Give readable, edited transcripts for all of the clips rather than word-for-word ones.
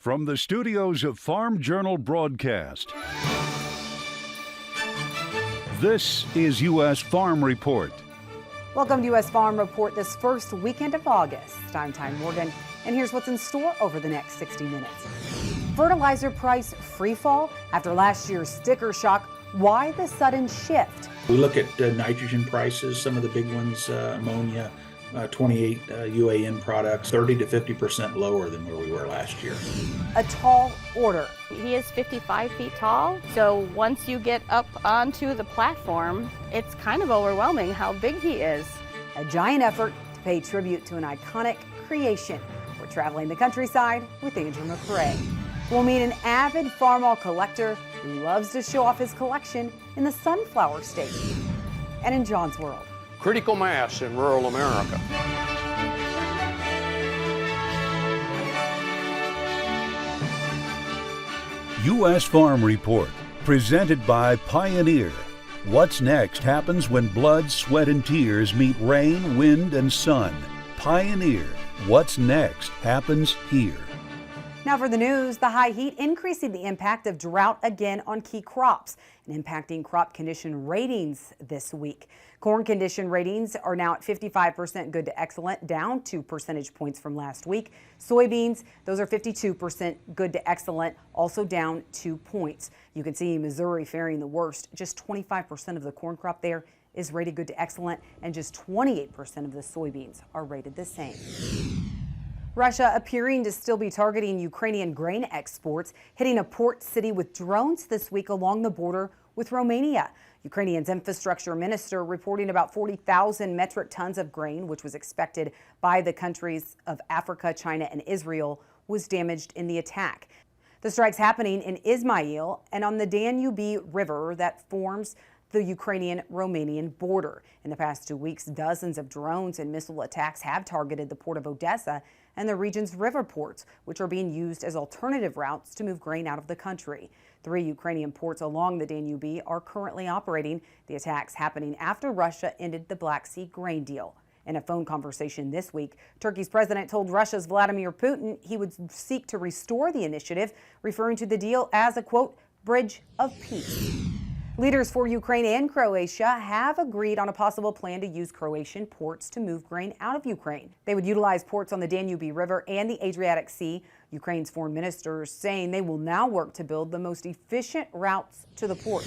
From the studios of Farm Journal Broadcast, this is U.S. Farm Report. Welcome to U.S. Farm Report this first weekend of August. I'm Ty Morgan, and here's what's in store over the next 60 minutes. Fertilizer price freefall after last year's sticker shock. Why the sudden shift? We look at nitrogen prices, some of the big ones, ammonia, 28 UAN products, 30 to 50% lower than where we were last year. A tall order. He is 55 feet tall, so once you get up onto the platform, it's kind of overwhelming how big he is. A giant effort to pay tribute to an iconic creation. We're traveling the countryside with Andrew McRae. We'll meet an avid farmall collector who loves to show off his collection in the sunflower state. And in John's world, critical mass in rural America. U.S. Farm Report, presented by Pioneer. What's next happens when blood, sweat, and tears meet rain, wind, and sun. Pioneer. What's next happens here. now for the news, the high heat increasing the impact of drought again on key crops and impacting crop condition ratings this week. Corn condition ratings are now at 55% good to excellent, down 2 percentage points from last week. Soybeans, those are 52% good to excellent, also down 2 points. You can see Missouri faring the worst. Just 25% of the corn crop there is rated good to excellent, and just 28% of the soybeans are rated the same. Russia appearing to still be targeting Ukrainian grain exports, hitting a port city with drones this week along the border with Romania. Ukrainian's infrastructure minister reporting about 40,000 metric tons of grain, which was expected by the countries of Africa, China, and Israel, was damaged in the attack. The strike's happening in Ismail and on the Danube River that forms the Ukrainian-Romanian border. In the past 2 weeks, dozens of drones and missile attacks have targeted the port of Odessa and the region's river ports, which are being used as alternative routes to move grain out of the country. 3 Ukrainian ports along the Danube are currently operating, the attacks happening after Russia ended the Black Sea grain deal. In a phone conversation this week, Turkey's president told Russia's Vladimir Putin he would seek to restore the initiative, referring to the deal as a, quote, bridge of peace. Leaders for Ukraine and Croatia have agreed on a possible plan to use Croatian ports to move grain out of Ukraine. They would utilize ports on the Danube River and the Adriatic Sea. Ukraine's foreign minister is saying they will now work to build the most efficient routes to the port.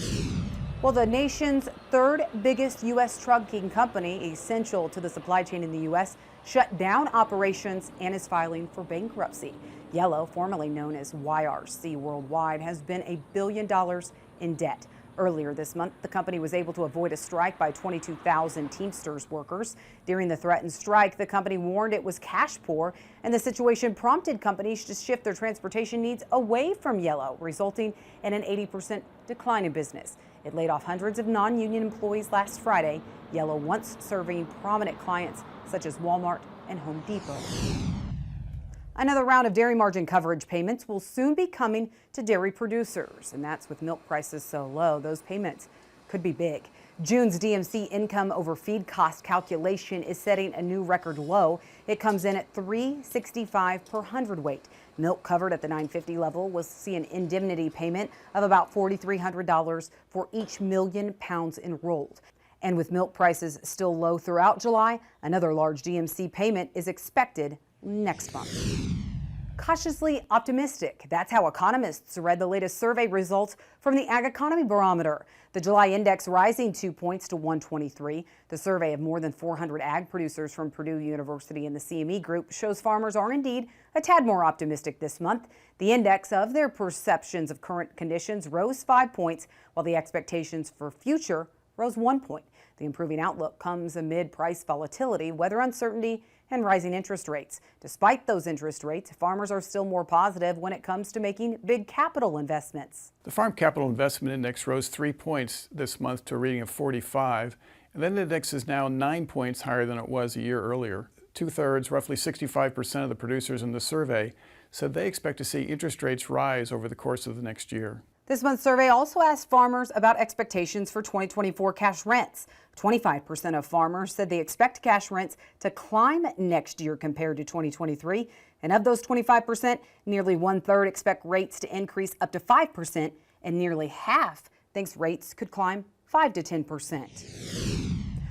Well, the nation's third biggest U.S. trucking company, essential to the supply chain in the U.S., shut down operations and is filing for bankruptcy. Yellow, formerly known as YRC Worldwide, has been $1 billion in debt. Earlier this month, the company was able to avoid a strike by 22,000 Teamsters workers. During the threatened strike, the company warned it was cash poor, and the situation prompted companies to shift their transportation needs away from Yellow, resulting in an 80% decline in business. It laid off hundreds of non-union employees last Friday, Yellow once serving prominent clients such as Walmart and Home Depot. Another round of dairy margin coverage payments will soon be coming to dairy producers, and that's with milk prices so low. Those payments could be big. June's DMC income over feed cost calculation is setting a new record low. It comes in at $3.65 per hundredweight. Milk covered at the $9.50 level will see an indemnity payment of about $4,300 for each million pounds enrolled. And with milk prices still low throughout July, another large DMC payment is expected next month. Cautiously optimistic. That's how economists read the latest survey results from the Ag Economy Barometer. The July index rising 2 points to 123. The survey of more than 400 ag producers from Purdue University and the CME Group shows farmers are indeed a tad more optimistic this month. The index of their perceptions of current conditions rose 5 points, while the expectations for future rose 1 point. The improving outlook comes amid price volatility, weather uncertainty, and rising interest rates. Despite those interest rates, farmers are still more positive when it comes to making big capital investments. The Farm Capital Investment Index rose 3 points this month to a reading of 45, and that index is now 9 points higher than it was a year earlier. 2/3, roughly 65% of the producers in the survey said they expect to see interest rates rise over the course of the next year. This month's survey also asked farmers about expectations for 2024 cash rents. 25% of farmers said they expect cash rents to climb next year compared to 2023. And of those 25%, nearly 1/3 expect rates to increase up to 5%, and nearly half thinks rates could climb 5 to 10%.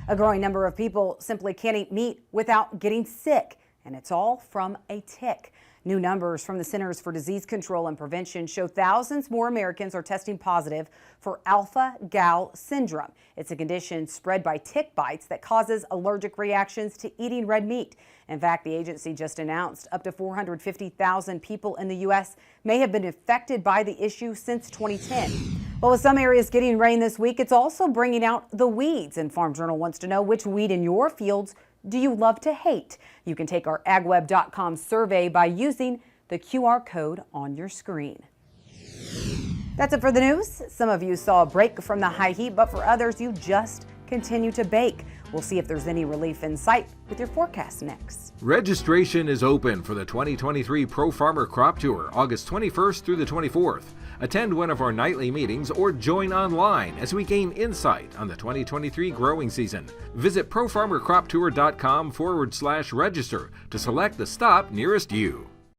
A growing number of people simply can't eat meat without getting sick, and it's all from a tick. New numbers from the Centers for Disease Control and Prevention show thousands more Americans are testing positive for alpha-gal syndrome. It's a condition spread by tick bites that causes allergic reactions to eating red meat. In fact, the agency just announced up to 450,000 people in the U.S. may have been affected by the issue since 2010. Well, with some areas getting rain this week, it's also bringing out the weeds. And Farm Journal wants to know which weed in your fields do you love to hate? You can take our agweb.com survey by using the QR code on your screen. That's it for the news. Some of you saw a break from the high heat, but for others, you just continue to bake. We'll see if there's any relief in sight with your forecast next. Registration is open for the 2023 Pro Farmer Crop Tour, August 21st through the 24th. Attend one of our nightly meetings or join online as we gain insight on the 2023 growing season. Visit profarmercroptour.com/register to select the stop nearest you.